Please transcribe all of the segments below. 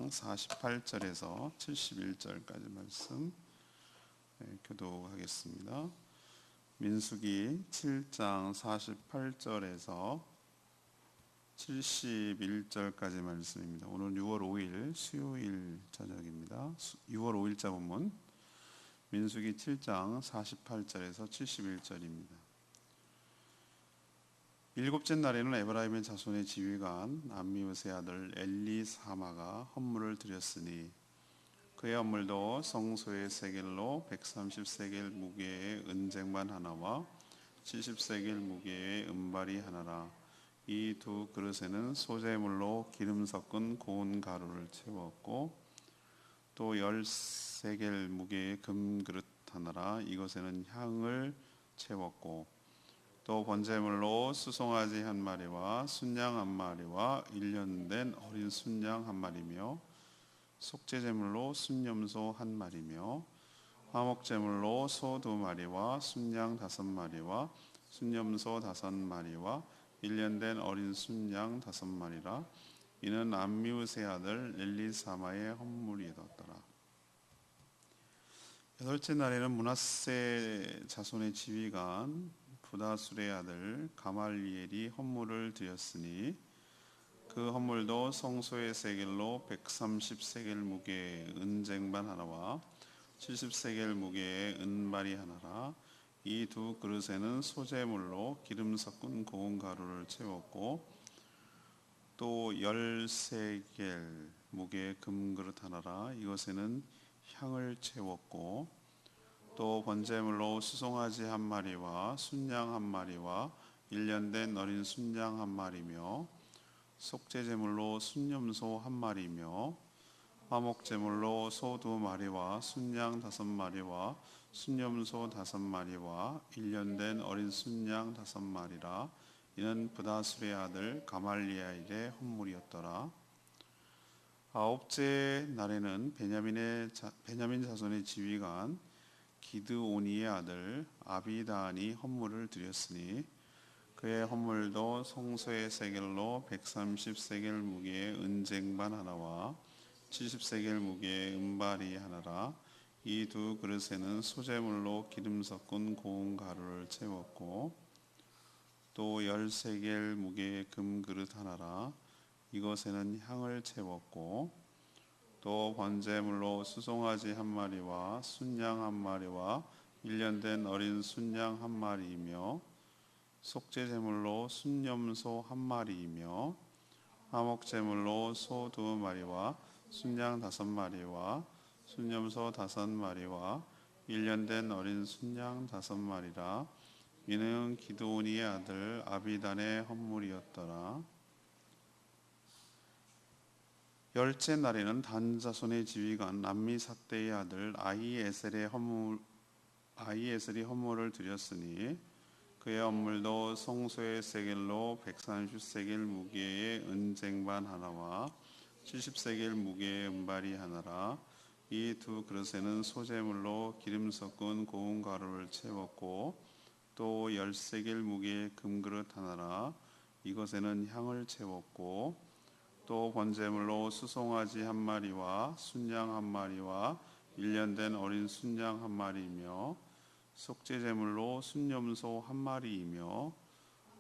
7장 48절에서 71절까지 말씀 교독하겠습니다. 민수기 7장 48절에서 71절까지 말씀입니다. 오늘 6월 5일 수요일 저녁입니다. 6월 5일자 본문 민수기 7장 48절에서 71절입니다. 일곱째 날에는 에브라임의 자손의 지휘관 암미우스의 아들 엘리사마가 헌물을 드렸으니 그의 헌물도 성소의 세겔로 130세겔 무게의 은쟁반 하나와 70세겔 무게의 은발이 하나라. 이 두 그릇에는 소재물로 기름 섞은 고운 가루를 채웠고 또 10세겔 무게의 금그릇 하나라. 이것에는 향을 채웠고 또 번제물로 수송아지 한 마리와 순양 한 마리와 1년 된 어린 순양 한 마리며 속죄제물로 순염소 한 마리며 화목제물로 소 2마리와 순양 5마리와 순염소 5마리와 1년 된 어린 순양 5마리라. 이는 암미우스의 아들 엘리사마의 헌물이었더라. 여덟째 날에는 므낫세 자손의 지휘관 부다술의 아들 가말리엘이 헌물을 드렸으니 그 헌물도 성소의 세겔로 130세겔 무게의 은쟁반 하나와 70세겔 무게의 은발이 하나라. 이 두 그릇에는 소재물로 기름 섞은 고운 가루를 채웠고 또 10세겔 무게의 금그릇 하나라. 이것에는 향을 채웠고 또 번제물로 수송아지 한 마리와 순양 한 마리와 1년 된 어린 순양 한 마리며 속죄제물로 순염소 한 마리며 화목제물로 소 2마리와 순양 5마리와 순염소 5마리와 1년 된 어린 순양 5마리라. 이는 부다술의 아들 가말리엘의 헌물이었더라. 아홉째 날에는 베냐민 자손의 지휘관 기드오니의 아들 아비단이 헌물을 드렸으니 그의 헌물도 성소의 세겔로 130세겔 무게의 은쟁반 하나와 70세겔 무게의 은발이 하나라. 이 두 그릇에는 소재물로 기름 섞은 고운 가루를 채웠고 또 10세겔 무게의 금그릇 하나라. 이것에는 향을 채웠고 또 번제물로 수송아지 한 마리와 순양 한 마리와 1년 된 어린 순양 한 마리이며 속죄제물로 순염소 한 마리이며 화목제물로 소 2마리와 순양 5마리와 순염소 5마리와 1년 된 어린 순양 5마리라. 이는 기드오니의 아들 아비단의 헌물이었더라. 열째 날에는 단 자손의 지휘관 남미사대의 아들 아히에셀이 헌물을 드렸으니 그의 헌물도 성소의 세겔로 130세겔 무게의 은쟁반 하나와 70세겔 무게의 은발이 하나라. 이 두 그릇에는 소재물로 기름 섞은 고운 가루를 채웠고 또 10세겔 무게의 금그릇 하나라. 이것에는 향을 채웠고 또 번제물로 수송아지 한 마리와 순양 한 마리와 1년 된 어린 순양 한 마리이며 속죄제물로 순염소 한 마리이며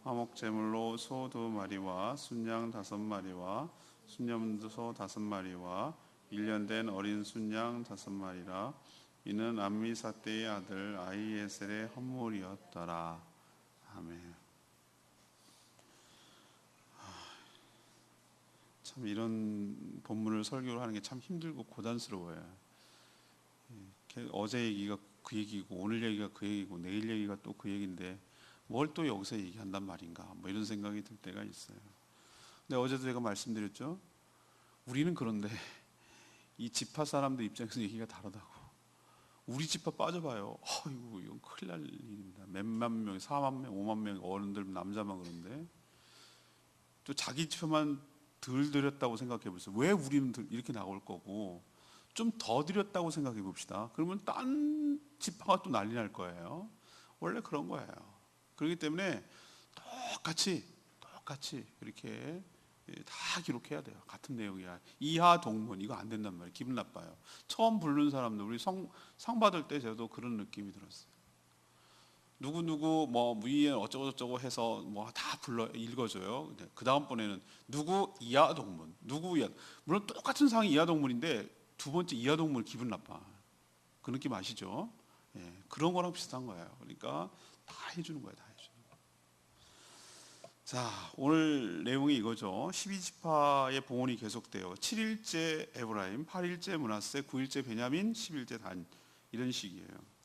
화목제물로 소 2마리와 순양 5마리와 순염소 5마리와 1년 된 어린 순양 5마리라. 이는 암미사대의 아들 아히에셀의 헌물이었더라. 아멘. 참 이런 본문을 설교를 하는 게 참 힘들고 고단스러워요. 어제 얘기가 그 얘기고 오늘 얘기가 그 얘기고 내일 얘기가 또 그 얘기인데 뭘 또 여기서 얘기한단 말인가 뭐 이런 생각이 들 때가 있어요. 근데 어제도 제가 말씀드렸죠. 우리는 그런데 이 지파 사람들 입장에서 얘기가 다르다고. 우리 지파 빠져봐요. 이거 이건 큰일 날 일입니다. 몇만 명, 4만 명, 5만 명 어른들 남자만 그런데 또 자기 지파만 덜 드렸다고 생각해 보세요. 왜 우리는 이렇게 나올 거고 좀 더 드렸다고 생각해 봅시다. 그러면 딴 지파가 또 난리 날 거예요. 원래 그런 거예요. 그렇기 때문에 똑같이 이렇게 다 기록해야 돼요. 같은 내용이야. 이하 동문 이거 안 된단 말이에요. 기분 나빠요. 처음 부른 사람들 우리 상 받을 때 저도 그런 느낌이 들었어요. 누구 뭐 위에 어쩌고 저쩌고 해서 뭐 다 불러 읽어줘요. 그 다음번에는 누구 이하 동문, 누구 이하, 물론 똑같은 상이 이하 동문인데 두 번째 이하 동문 기분 나빠. 그 느낌 아시죠? 예, 그런 거랑 비슷한 거예요. 그러니까 다 해주는 거예요. 다 해주는 거. 자, 오늘 내용이 이거죠. 12지파의 봉헌이 계속돼요. 7일째 에브라임, 8일째 므낫세, 9일째 베냐민, 10일째 단 이런 식이에요.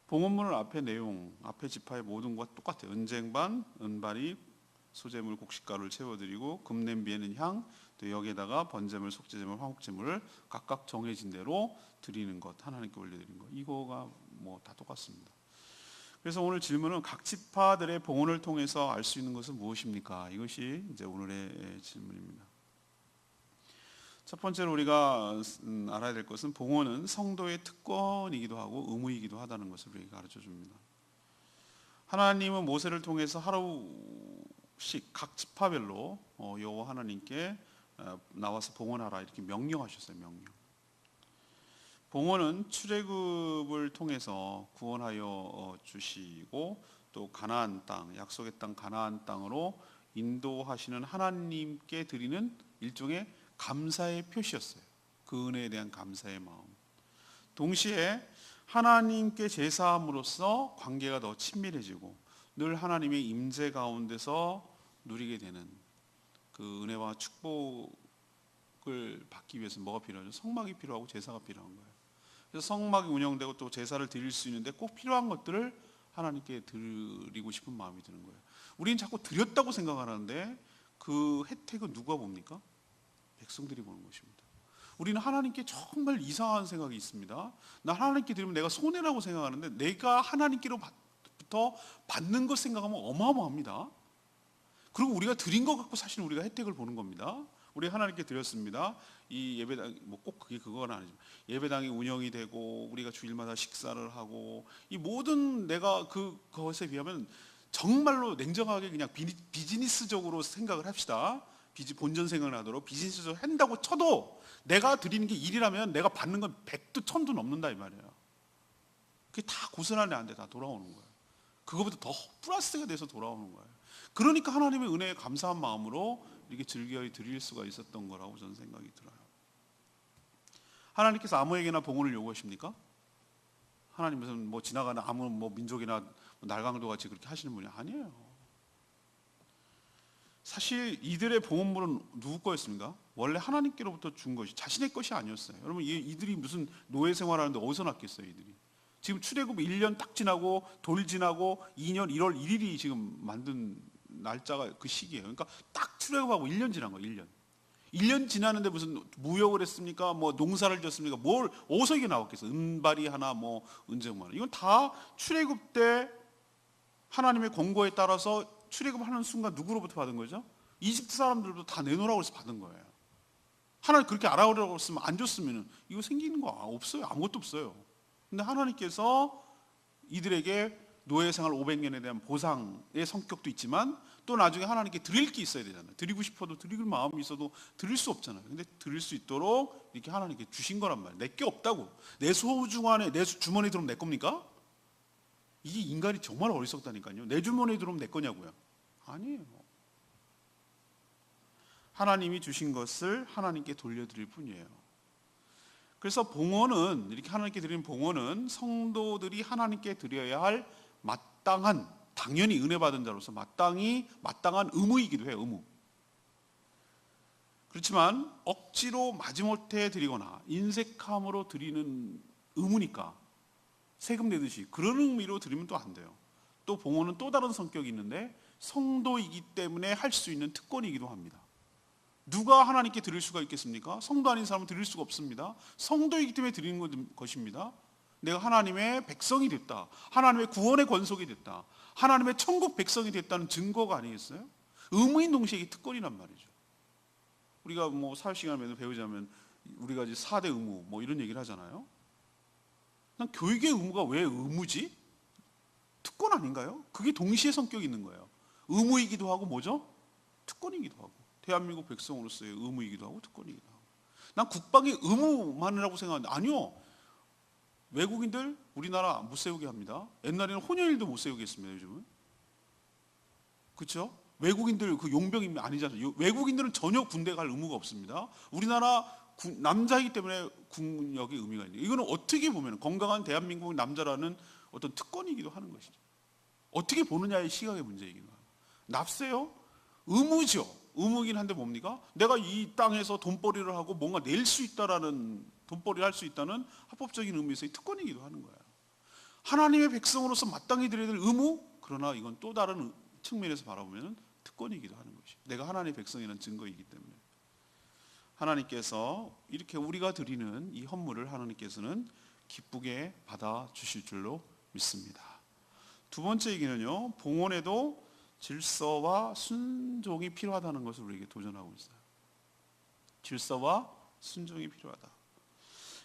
봉헌문은 앞에 내용, 앞에 지파의 모든 것과 똑같아요. 은쟁반, 은발이, 소재물, 곡식가루를 채워드리고 금냄비에는 향, 또 여기에다가 번제물, 속죄제물, 화목제물을 각각 정해진 대로 드리는 것, 하나님께 올려드리는 것. 이거가 뭐 다 똑같습니다. 그래서 오늘 질문은 각 지파들의 봉헌을 통해서 알 수 있는 것은 무엇입니까? 이것이 이제 오늘의 질문입니다. 첫 번째로 우리가 알아야 될 것은 봉헌은 성도의 특권이기도 하고 의무이기도 하다는 것을 우리에게 가르쳐 줍니다. 하나님은 모세를 통해서 하루씩 각 지파별로 여호와 하나님께 나와서 봉헌하라 이렇게 명령하셨어요. 명령. 봉헌은 출애굽을 통해서 구원하여 주시고 또 가나안 땅, 약속의 땅 가나안 땅으로 인도하시는 하나님께 드리는 일종의 감사의 표시였어요. 그 은혜에 대한 감사의 마음. 동시에 하나님께 제사함으로써 관계가 더 친밀해지고 늘 하나님의 임재 가운데서 누리게 되는 그 은혜와 축복을 받기 위해서 뭐가 필요하죠? 성막이 필요하고 제사가 필요한 거예요. 그래서 성막이 운영되고 또 제사를 드릴 수 있는데 꼭 필요한 것들을 하나님께 드리고 싶은 마음이 드는 거예요. 우리는 자꾸 드렸다고 생각하는데 그 혜택은 누가 봅니까? 백성들이 보는 것입니다. 우리는 하나님께 정말 이상한 생각이 있습니다. 나 하나님께 드리면 내가 손해라고 생각하는데 내가 하나님께로부터 받는 것 생각하면 어마어마합니다. 그리고 우리가 드린 것 갖고 사실 우리가 혜택을 보는 겁니다. 우리 하나님께 드렸습니다. 이 예배당 뭐 꼭 그게 그건 아니지만 예배당이 운영이 되고 우리가 주일마다 식사를 하고 이 모든 내가 그것에 비하면 정말로 냉정하게 그냥 비즈니스적으로 생각을 합시다. 본전 생각을 하도록 비즈니스적으로 한다고 쳐도 내가 드리는 게 일이라면 내가 받는 건 100도 1000도 넘는다 이 말이에요. 그게 다 고스란히 안 돼. 다 돌아오는 거예요. 그거보다 더 플러스가 돼서 돌아오는 거예요. 그러니까 하나님의 은혜에 감사한 마음으로 이렇게 즐겨 드릴 수가 있었던 거라고 저는 생각이 들어요. 하나님께서 아무에게나 봉헌을 요구하십니까? 하나님 무슨 뭐 지나가는 아무 뭐 민족이나 날강도 같이 그렇게 하시는 분이 아니에요. 사실 이들의 봉헌물은 누구 거였습니까? 원래 하나님께로부터 준 것이 자신의 것이 아니었어요. 여러분 이들이 무슨 노예 생활하는데 어디서 났겠어요, 이들이? 지금 출애굽 1년 딱 지나고 돌 지나고 2년 1월 1일이 지금 만든 날짜가 그 시기예요. 그러니까 딱 출애굽하고 1년 지난 거예요. 1년. 1년 지났는데 무슨 무역을 했습니까? 뭐 농사를 지었습니까? 뭘 어디서 이게 나왔겠어요? 은발이 하나 뭐 은쟁반. 이건 다 출애굽 때 하나님의 권고에 따라서 출애굽하는 순간 누구로부터 받은 거죠? 이집트 사람들도 다 내놓으라고 해서 받은 거예요. 하나님 그렇게 알아오라고 했으면 안 줬으면 이거 생기는 거 없어요. 아무것도 없어요. 근데 하나님께서 이들에게 노예 생활 500년에 대한 보상의 성격도 있지만 또 나중에 하나님께 드릴 게 있어야 되잖아요. 드리고 싶어도 드릴 마음이 있어도 드릴 수 없잖아요. 근데 드릴 수 있도록 이렇게 하나님께 주신 거란 말이에요. 내 게 없다고. 내 소중한에 내 주머니에 들어오면 내 겁니까? 이게 인간이 정말 어리석다니까요. 내 주머니에 들어오면 내 거냐고요. 아니에요. 하나님이 주신 것을 하나님께 돌려드릴 뿐이에요. 그래서 봉헌은 이렇게 하나님께 드리는 봉헌은 성도들이 하나님께 드려야 할 마땅한 당연히 은혜 받은 자로서 마땅한 의무이기도 해요. 의무. 그렇지만 억지로 마지못해 드리거나 인색함으로 드리는 의무니까 세금 내듯이 그런 의미로 드리면 또 안 돼요. 또 봉헌은 또 다른 성격이 있는데 성도이기 때문에 할 수 있는 특권이기도 합니다. 누가 하나님께 드릴 수가 있겠습니까? 성도 아닌 사람은 드릴 수가 없습니다. 성도이기 때문에 드리는 것입니다. 내가 하나님의 백성이 됐다. 하나님의 구원의 권속이 됐다. 하나님의 천국 백성이 됐다는 증거가 아니겠어요? 의무인 동시에 이게 특권이란 말이죠. 우리가 뭐 사회 시간에 배우자면 우리가 이제 4대 의무 뭐 이런 얘기를 하잖아요. 난 교육의 의무가 왜 의무지? 특권 아닌가요? 그게 동시에 성격이 있는 거예요. 의무이기도 하고 뭐죠? 특권이기도 하고 대한민국 백성으로서의 의무이기도 하고 특권이기도 하고. 난 국방의 의무만이라고 생각하는데 아니요. 외국인들 우리나라 못 세우게 합니다. 옛날에는 혼혈일도 못 세우게 했습니다. 요즘은. 그렇죠? 외국인들 그 용병이 아니잖아요. 외국인들은 전혀 군대 갈 의무가 없습니다. 우리나라 남자이기 때문에 군역의 의미가 있는. 이거는 어떻게 보면 건강한 대한민국 남자라는 어떤 특권이기도 하는 것이죠. 어떻게 보느냐의 시각의 문제이기도 하고. 납세요? 의무죠. 의무이긴 한데 뭡니까? 내가 이 땅에서 돈벌이를 하고 뭔가 낼 수 있다라는, 돈벌이를 할 수 있다는 합법적인 의미에서의 특권이기도 하는 거예요. 하나님의 백성으로서 마땅히 드려야 될 의무? 그러나 이건 또 다른 측면에서 바라보면 특권이기도 하는 것이죠. 내가 하나님의 백성이라는 증거이기 때문에. 하나님께서 이렇게 우리가 드리는 이 헌물을 하나님께서는 기쁘게 받아 주실 줄로 믿습니다. 두 번째 얘기는요, 봉헌에도 질서와 순종이 필요하다는 것을 우리에게 도전하고 있어요. 질서와 순종이 필요하다.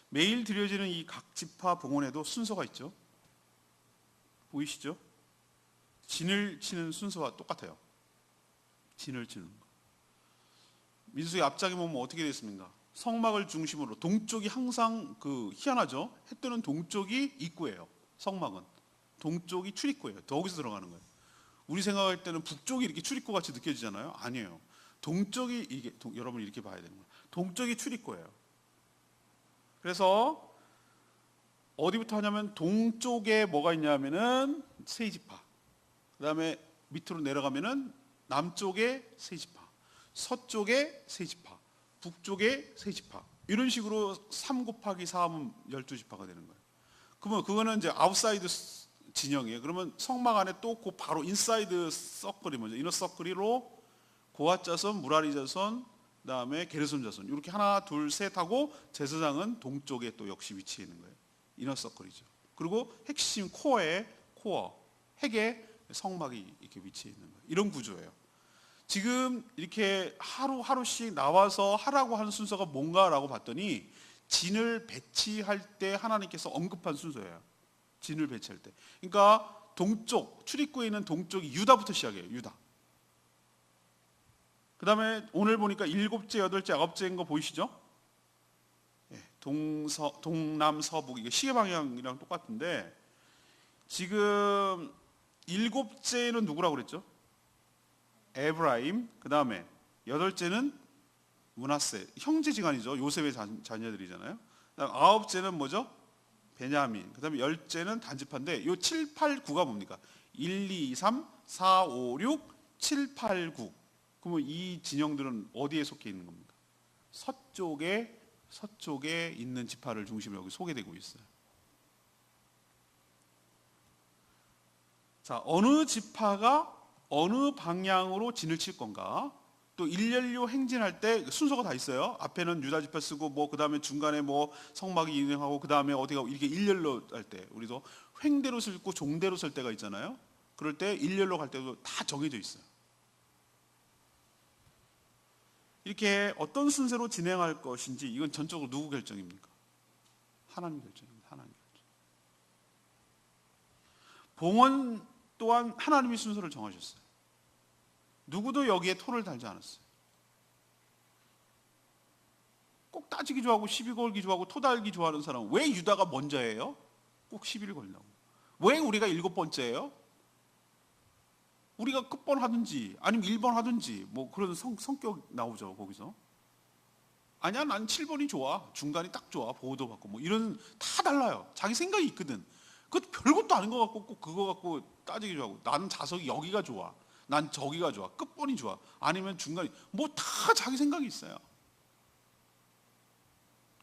매일 드려지는 이 각 지파 봉헌에도 순서가 있죠. 보이시죠? 진을 치는 순서와 똑같아요. 진을 치는 거. 민수기 앞장에 보면 어떻게 됐습니까? 성막을 중심으로 동쪽이 항상 희한하죠. 해 뜨는 동쪽이 입구예요. 성막은 동쪽이 출입구예요. 거기서 들어가는 거예요. 우리 생각할 때는 북쪽이 이렇게 출입구 같이 느껴지잖아요. 아니에요. 동쪽이 이게 여러분 이렇게 봐야 되는 거예요. 동쪽이 출입구예요. 그래서 어디부터 하냐면 동쪽에 뭐가 있냐면은 세 지파. 그다음에 밑으로 내려가면은 남쪽에 세 지파, 서쪽에 세 지파, 북쪽에 세 지파. 이런 식으로 3 곱하기 4 하면 12지파가 되는 거예요. 그러면 그거는 이제 아웃사이드 진영이에요. 그러면 성막 안에 또 그 바로 인사이드 서클이 뭐죠? 이너 서클이로 고핫 자손, 무라리 자손, 그다음에 게르손 자손 이렇게 하나, 둘, 셋 하고 제사장은 동쪽에 또 역시 위치해 있는 거예요. 이너 서클이죠. 그리고 핵심 코어, 핵에 성막이 이렇게 위치해 있는 거예요. 이런 구조예요. 지금 이렇게 하루하루씩 나와서 하라고 하는 순서가 뭔가라고 봤더니 진을 배치할 때 하나님께서 언급한 순서예요. 진을 배치할 때. 그러니까 동쪽, 출입구에 있는 동쪽이 유다부터 시작해요. 유다. 그 다음에 오늘 보니까 7째, 8째, 9째인 거 보이시죠? 동남, 서북, 이게 시계 방향이랑 똑같은데 지금 7째는 누구라고 그랬죠? 에브라임. 그 다음에 8째는 므낫세, 형제지간이죠. 요셉의 자녀들이잖아요. 그다음 9째는 뭐죠? 베냐민. 그 다음에 10째는 단지파인데 요 7, 8, 9가 뭡니까? 1, 2, 3, 4, 5, 6, 7, 8, 9. 그러면 이 진영들은 어디에 속해 있는 겁니까? 서쪽에 있는 지파를 중심으로 여기 소개되고 있어요. 자, 어느 지파가 어느 방향으로 진을 칠 건가? 또 일렬로 행진할 때 순서가 다 있어요. 앞에는 유다 지파 쓰고 뭐 그다음에 중간에 뭐 성막이 인행하고 그다음에 어디가 이렇게 일렬로 할 때 우리도 횡대로 쓸고 종대로 쓸 때가 있잖아요. 그럴 때 일렬로 갈 때도 다 정해져 있어요. 이렇게 어떤 순서로 진행할 것인지 이건 전적으로 누구 결정입니까? 하나님 결정입니다. 하나님 결정. 봉헌 또한 하나님이 순서를 정하셨어요. 누구도 여기에 토를 달지 않았어요. 꼭 따지기 좋아하고 시비 걸기 좋아하고 토 달기 좋아하는 사람은 왜 유다가 먼저예요? 꼭 시비를 걸려고. 왜 우리가 7번째예요? 우리가 끝번 하든지 아니면 1번 하든지 뭐 그런 성격 나오죠 거기서. 아니야 난 7번이 좋아. 중간이 딱 좋아. 보호도 받고 뭐 이런 다 달라요. 자기 생각이 있거든. 그것도 별것도 아닌 것 같고 꼭 그거 갖고 따지기 좋아하고 나는 좌석이 여기가 좋아. 난 저기가 좋아. 끝번이 좋아. 아니면 중간이 뭐 다 자기 생각이 있어요.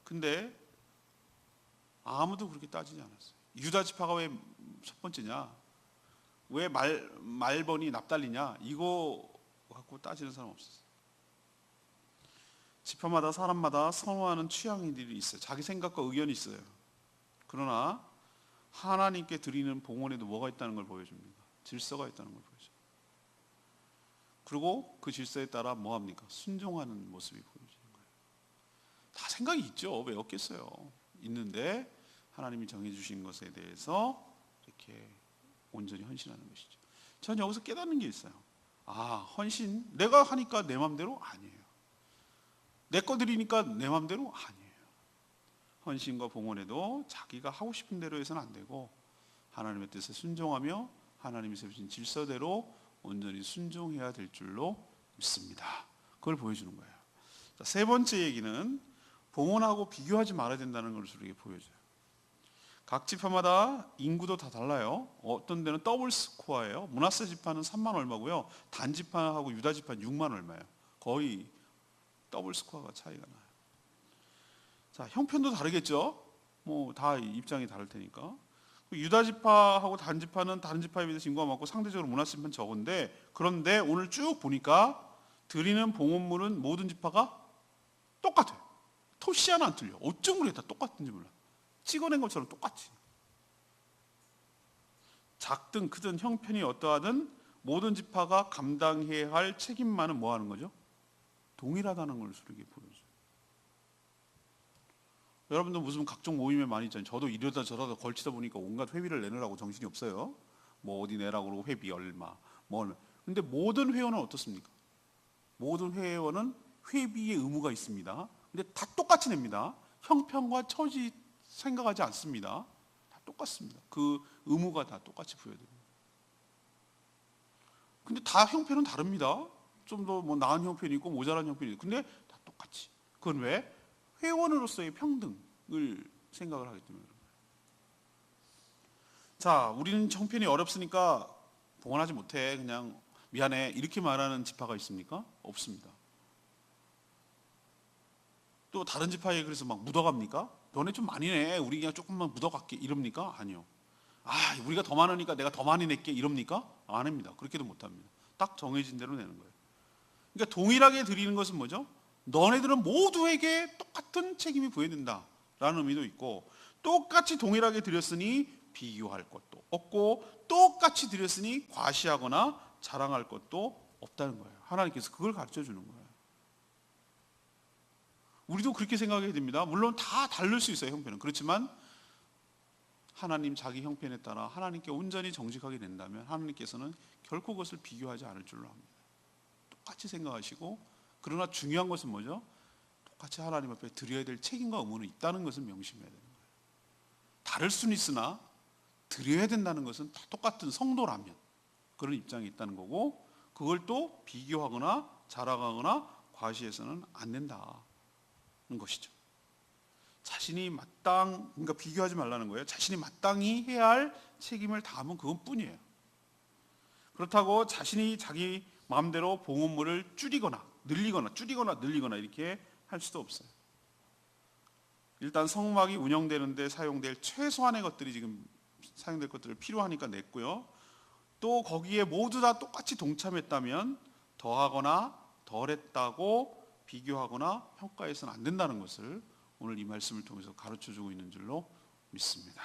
근데 아무도 그렇게 따지지 않았어요. 유다 지파가 왜 첫 번째냐? 왜 말번이 납달리냐? 이거 갖고 따지는 사람 없었어요. 지파마다 사람마다 선호하는 취향들이 있어요. 자기 생각과 의견이 있어요. 그러나 하나님께 드리는 봉헌에도 뭐가 있다는 걸 보여줍니다. 질서가 있다는 걸 보여줘요. 그리고 그 질서에 따라 뭐합니까? 순종하는 모습이 보여지는 거예요. 다 생각이 있죠. 왜 없겠어요. 있는데 하나님이 정해주신 것에 대해서 이렇게 온전히 헌신하는 것이죠. 전 여기서 깨닫는 게 있어요. 헌신 내가 하니까 내 맘대로 아니에요. 내 거 드리니까 내 맘대로 아니에요. 헌신과 봉헌에도 자기가 하고 싶은 대로 해서는 안 되고 하나님의 뜻에 순종하며 하나님이 세우신 질서대로 온전히 순종해야 될 줄로 믿습니다. 그걸 보여주는 거예요. 자, 세 번째 얘기는 봉헌하고 비교하지 말아야 된다는 것을 우리에게 보여줘요. 각 지파마다 인구도 다 달라요. 어떤 데는 더블 스코어예요. 므낫세 지파는 3만 얼마고요. 단 지파하고 유다 지파는 6만 얼마예요. 거의 더블 스코어가 차이가 나요. 자, 형편도 다르겠죠. 뭐 다 입장이 다를 테니까. 유다 지파하고 단 지파는 다른 지파에 비해서 인구가 많고 상대적으로 므낫세 지파는 적은데, 그런데 오늘 쭉 보니까 드리는 봉헌물은 모든 지파가 똑같아요. 토시 하나 안 틀려. 어쩜 그래 다 똑같은지 몰라. 찍어낸 것처럼 똑같이. 작든 크든 형편이 어떠하든 모든 지파가 감당해야 할 책임만은 뭐 하는 거죠? 동일하다는 걸 우리에게 보여줘요. 여러분들 무슨 각종 모임에 많이 있잖아요. 저도 이러다 저러다 걸치다 보니까 온갖 회비를 내느라고 정신이 없어요. 뭐 어디 내라고 그러고 회비 얼마 뭐 얼마. 근데 모든 회원은 어떻습니까? 모든 회원은 회비의 의무가 있습니다. 근데 다 똑같이 냅니다. 형편과 처지 생각하지 않습니다. 다 똑같습니다. 그 의무가 다 똑같이 부여됩니다. 근데 다 형편은 다릅니다. 좀 더 뭐 나은 형편이 있고 모자란 형편이 있고, 근데 다 똑같이. 그건 왜? 회원으로서의 평등을 생각을 하기 때문에 그런 거예요. 자, 우리는 형편이 어렵으니까 봉헌하지 못해, 그냥 미안해, 이렇게 말하는 지파가 있습니까? 없습니다. 또 다른 지파에 그래서 막 묻어갑니까? 너네 좀 많이 내, 우리 그냥 조금만 묻어갈게, 이럽니까? 아니요. 우리가 더 많으니까 내가 더 많이 낼게, 이럽니까? 안 합니다. 그렇게도 못합니다. 딱 정해진 대로 내는 거예요. 그러니까 동일하게 드리는 것은 뭐죠? 너네들은 모두에게 똑같은 책임이 부여된다라는 의미도 있고, 똑같이 동일하게 드렸으니 비교할 것도 없고, 똑같이 드렸으니 과시하거나 자랑할 것도 없다는 거예요. 하나님께서 그걸 가르쳐 주는 거예요. 우리도 그렇게 생각해야 됩니다. 물론 다 다를 수 있어요, 형편은. 그렇지만 하나님 자기 형편에 따라 하나님께 온전히 정직하게 된다면 하나님께서는 결코 그것을 비교하지 않을 줄로 합니다. 똑같이 생각하시고, 그러나 중요한 것은 뭐죠? 똑같이 하나님 앞에 드려야 될 책임과 의무는 있다는 것을 명심해야 되는 거예요. 다를 수는 있으나 드려야 된다는 것은 다 똑같은 성도라면 그런 입장이 있다는 거고, 그걸 또 비교하거나 자랑하거나 과시해서는 안 된다는 것이죠. 자신이 그러니까 비교하지 말라는 거예요. 자신이 마땅히 해야 할 책임을 다하면 그것뿐이에요. 그렇다고 자신이 자기 마음대로 봉헌물을 줄이거나 늘리거나 이렇게 할 수도 없어요. 일단 성막이 운영되는데 사용될 최소한의 것들이 지금 사용될 것들을 필요하니까 냈고요. 또 거기에 모두 다 똑같이 동참했다면 더하거나 덜했다고 비교하거나 평가해서는 안 된다는 것을 오늘 이 말씀을 통해서 가르쳐주고 있는 줄로 믿습니다.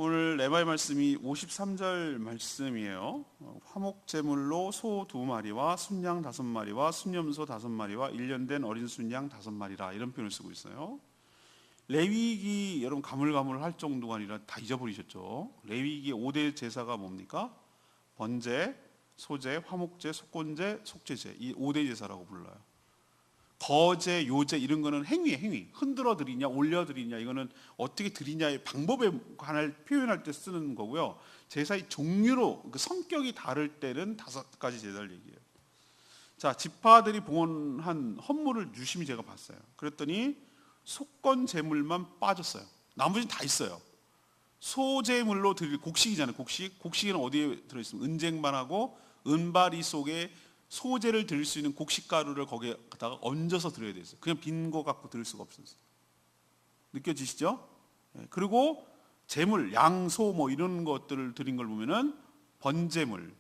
오늘 레바의 말씀이 53절 말씀이에요. 화목제물로 소 2마리와 순양 5마리와 순염소 5마리와 1년 된 어린 순양 5마리라, 이런 표현을 쓰고 있어요. 레위기 여러분 가물가물할 정도가 아니라 다 잊어버리셨죠? 레위기 5대 제사가 뭡니까? 번제, 소제, 화목제, 속건제, 속죄제, 이 5대 제사라고 불러요. 거제, 요제 이런 거는 행위, 흔들어 드리냐 올려 드리냐, 이거는 어떻게 드리냐의 방법에 관할 표현할 때 쓰는 거고요. 제사의 종류로 그 성격이 다를 때는 5가지 제사를 얘기해요. 자, 지파들이 봉헌한 헌물을 유심히 제가 봤어요. 그랬더니 속건 제물만 빠졌어요. 나머지는 다 있어요. 소제물로 드릴 곡식이잖아요. 곡식은 어디에 들어있으면 은쟁반하고 은바리 속에 소재를 드릴 수 있는 곡식가루를 거기에다가 얹어서 드려야 됐어요. 그냥 빈 거 갖고 드릴 수가 없었어요. 느껴지시죠? 그리고 제물, 양, 소 뭐 이런 것들을 드린 걸 보면은 번제물,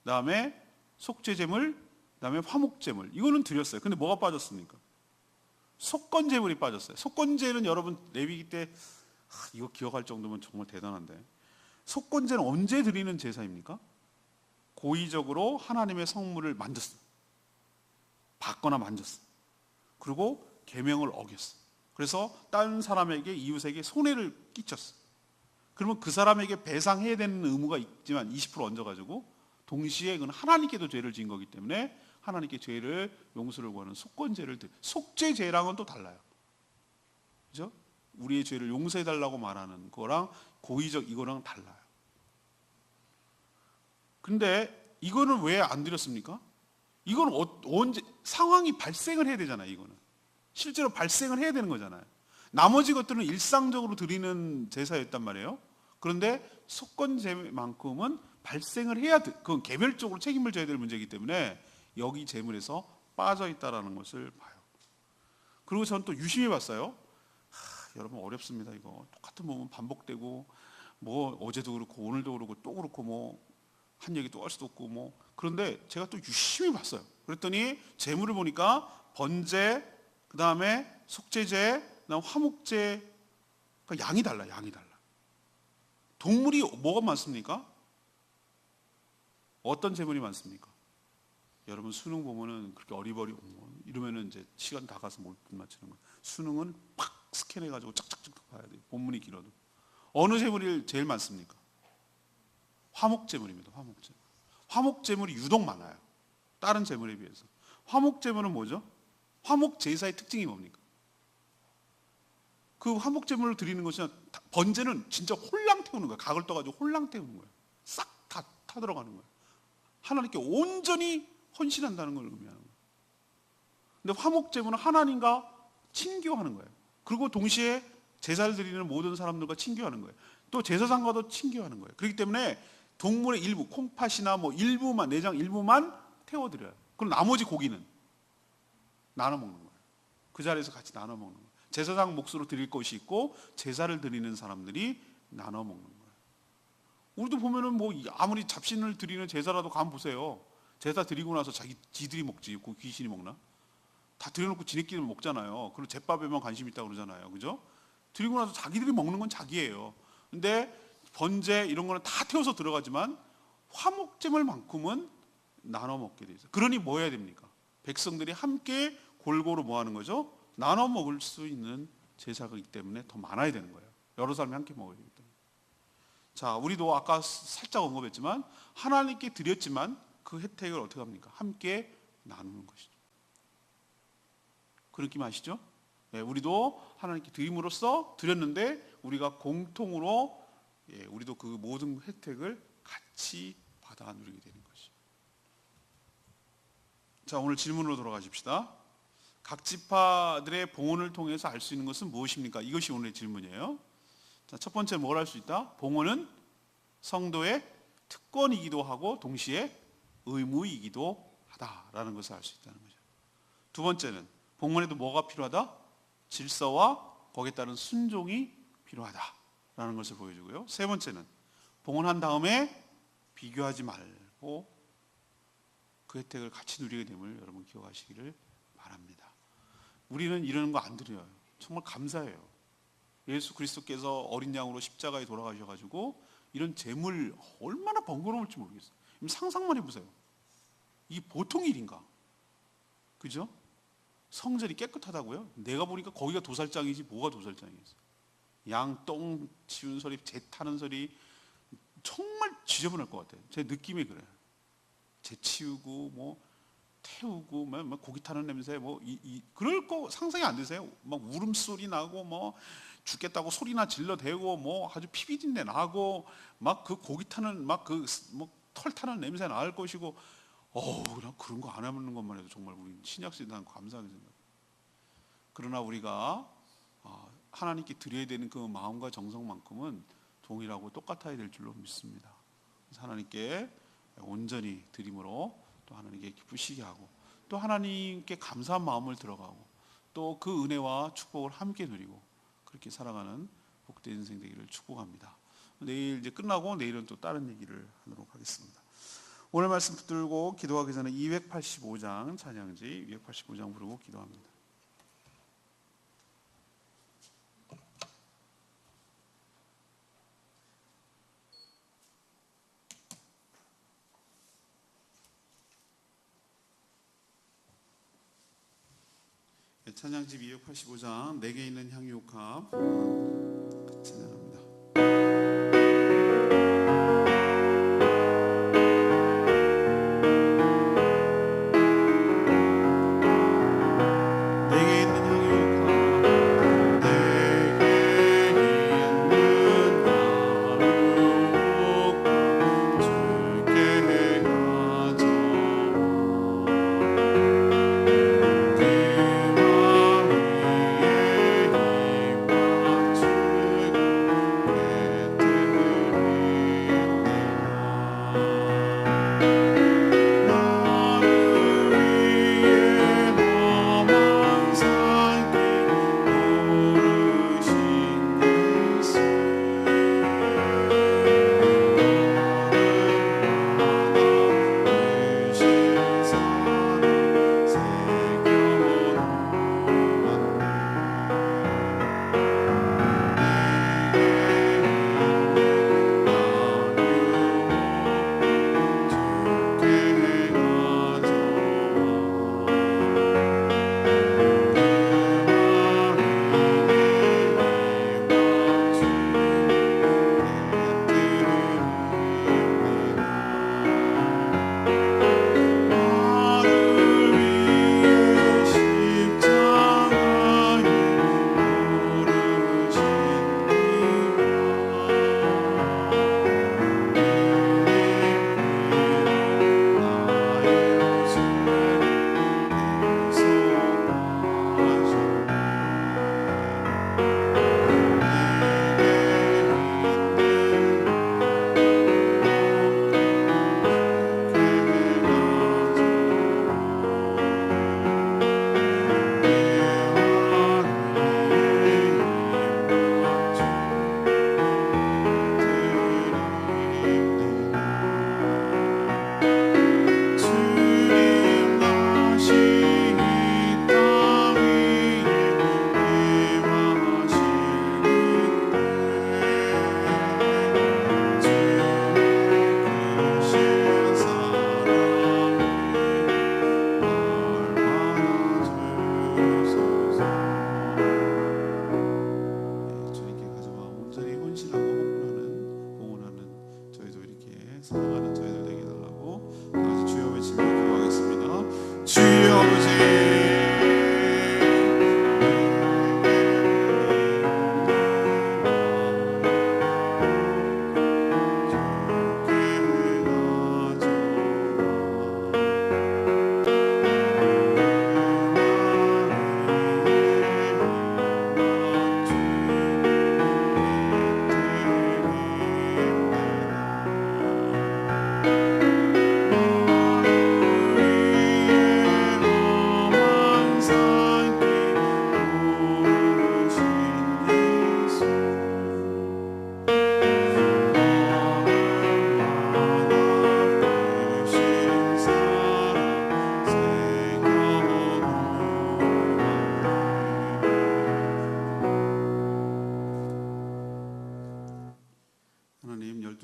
그다음에 속죄제물, 그다음에 화목제물, 이거는 드렸어요. 근데 뭐가 빠졌습니까? 속건제물이 빠졌어요. 속건제는 여러분 레위기 때 이거 기억할 정도면 정말 대단한데, 속건제는 언제 드리는 제사입니까? 고의적으로 하나님의 성물을 만졌어, 받거나 만졌어, 그리고 계명을 어겼어. 그래서 다른 사람에게, 이웃에게 손해를 끼쳤어. 그러면 그 사람에게 배상해야 되는 의무가 있지만 20% 얹어가지고 동시에 그건 하나님께도 죄를 지은 거기 때문에 하나님께 죄를 용서를 구하는 속건제를 속죄제랑은 또 달라요. 그죠? 우리의 죄를 용서해 달라고 말하는 거랑 고의적 이거랑 달라요. 근데 이거는 왜 안 드렸습니까? 이거는 언제 상황이 발생을 해야 되잖아요. 이거는 실제로 발생을 해야 되는 거잖아요. 나머지 것들은 일상적으로 드리는 제사였단 말이에요. 그런데 속건제만큼은 발생을 해야 돼. 그건 개별적으로 책임을 져야 될 문제이기 때문에 여기 제물에서 빠져 있다라는 것을 봐요. 그리고 저는 또 유심히 봤어요. 여러분 어렵습니다. 이거 똑같은 부분 반복되고 뭐 어제도 그렇고 오늘도 그렇고 또 그렇고 뭐 한 얘기 또 할 수도 없고 뭐 그런데 제가 또 유심히 봤어요. 그랬더니 제물을 보니까 번제, 그 다음에 속죄제, 그다음 화목제, 그러니까 양이 달라, 양이 달라. 동물이 뭐가 많습니까? 어떤 제물이 많습니까? 여러분 수능 보면은 그렇게 어리버리 이러면은 이제 시간 다 가서 못 맞추는 거예요. 수능은 팍 스캔해가지고 짝짝짝 봐야 돼요. 본문이 길어도. 어느 제물이 제일 많습니까? 화목제물입니다. 화목제물. 화목제물이 유독 많아요. 다른 제물에 비해서. 화목제물은 뭐죠? 화목제사의 특징이 뭡니까? 그 화목제물을 드리는 것이 번제는 진짜 홀랑 태우는 거예요. 각을 떠가지고 홀랑 태우는 거예요. 싹 다 타들어가는 거예요. 하나님께 온전히 헌신한다는 걸 의미하는 거예요. 근데 화목제물은 하나님과 친교하는 거예요. 그리고 동시에 제사를 드리는 모든 사람들과 친교하는 거예요. 또 제사장과도 친교하는 거예요. 그렇기 때문에 동물의 일부, 콩팥이나 뭐 일부만, 내장 일부만 태워드려요. 그럼 나머지 고기는 나눠 먹는 거예요. 그 자리에서 같이 나눠 먹는 거예요. 제사장 몫으로 드릴 것이 있고 제사를 드리는 사람들이 나눠 먹는 거예요. 우리도 보면은 뭐 아무리 잡신을 드리는 제사라도 가만 보세요. 제사 드리고 나서 지들이 먹지, 그 귀신이 먹나? 다 드려놓고 지네끼리 먹잖아요. 그리고 제밥에만 관심 있다고 그러잖아요. 그죠? 드리고 나서 자기들이 먹는 건 자기예요. 근데 번제 이런 거는 다 태워서 들어가지만 화목제물만큼은 나눠 먹게 돼 있어요. 그러니 뭐 해야 됩니까? 백성들이 함께 골고루 뭐 하는 거죠? 나눠 먹을 수 있는 제사가 있기 때문에 더 많아야 되는 거예요. 여러 사람이 함께 먹어야 되기 때문에. 자, 우리도 아까 살짝 언급했지만 하나님께 드렸지만 그 혜택을 어떻게 합니까? 함께 나누는 것이죠. 그 느낌 아시죠? 네, 우리도 하나님께 드림으로써 드렸는데 우리가 공통으로 우리도 그 모든 혜택을 같이 받아 누리게 되는 것이죠. 자, 오늘 질문으로 돌아가십시다. 각 지파들의 봉헌을 통해서 알 수 있는 것은 무엇입니까? 이것이 오늘의 질문이에요. 자, 첫 번째 뭘 알 수 있다? 봉헌은 성도의 특권이기도 하고 동시에 의무이기도 하다라는 것을 알 수 있다는 거죠. 두 번째는 봉헌에도 뭐가 필요하다? 질서와 거기에 따른 순종이 필요하다라는 것을 보여주고요. 세 번째는 봉헌한 다음에 비교하지 말고 그 혜택을 같이 누리게 됨을 여러분 기억하시기를 바랍니다. 우리는 이러는 거 안 드려요. 정말 감사해요. 예수 그리스도께서 어린 양으로 십자가에 돌아가셔가지고 이런 재물 얼마나 번거로울지 모르겠어요. 상상만 해보세요. 이게 보통 일인가? 그죠? 성전이 깨끗하다고요? 내가 보니까 거기가 도살장이지 뭐가 도살장이겠어요. 양 똥 치운 소리, 재 타는 소리 정말 지저분할 것 같아요. 제 느낌이 그래요. 재 치우고 뭐 태우고 뭐 고기 타는 냄새 뭐 그럴 거 상상이 안 되세요? 막 울음소리 나고 뭐 죽겠다고 소리나 질러대고 뭐 아주 피비린내 나고 막 그 고기 타는 막 그 뭐 털 타는 냄새 날 것이고 그냥 그런 거 안 하는 것만 해도 정말 우리 신약시대는 감사하게 생각해요. 그러나 우리가 하나님께 드려야 되는 그 마음과 정성만큼은 동일하고 똑같아야 될 줄로 믿습니다. 그래서 하나님께 온전히 드림으로 또 하나님께 기쁘시게 하고 또 하나님께 감사한 마음을 들어가고 또 그 은혜와 축복을 함께 누리고 그렇게 살아가는 복된 인생 되기를 축복합니다. 내일 이제 끝나고 내일은 또 다른 얘기를 하도록 하겠습니다. 오늘 말씀 붙들고 기도하기 전에 285장 찬양지 285장 부르고 기도합니다. 찬양집 285장 내게 있는 향유옥합 찬양합니다.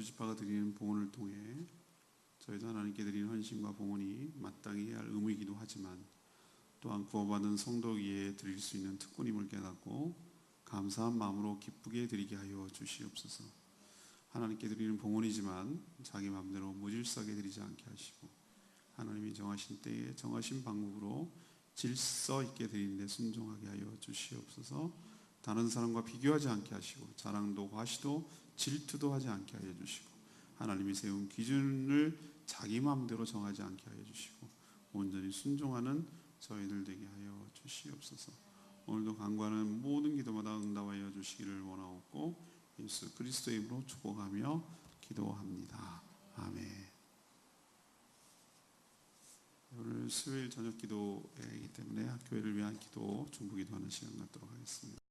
지파가 드리는 봉헌을 통해 저희도 하나님께 드리는 헌신과 봉헌이 마땅히 해야 할 의무이기도 하지만 또한 구원받은 성도에게 드릴 수 있는 특권임을 깨닫고 감사한 마음으로 기쁘게 드리게 하여 주시옵소서. 하나님께 드리는 봉헌이지만 자기 마음대로 무질서하게 드리지 않게 하시고 하나님이 정하신 때에 정하신 방법으로 질서 있게 드리는데 순종하게 하여 주시옵소서. 다른 사람과 비교하지 않게 하시고 자랑도 과시도 질투도 하지 않게 하여 주시고 하나님이 세운 기준을 자기 마음대로 정하지 않게 하여 주시고 온전히 순종하는 저희들 되게 하여 주시옵소서. 오늘도 간구하는 모든 기도마다 응답하여 주시기를 원하옵고 예수 그리스도의 이름으로 축복하며 기도합니다. 아멘. 오늘 수요일 저녁 기도이기 때문에 교회를 위한 기도, 중보 기도하는 시간 갖도록 하겠습니다.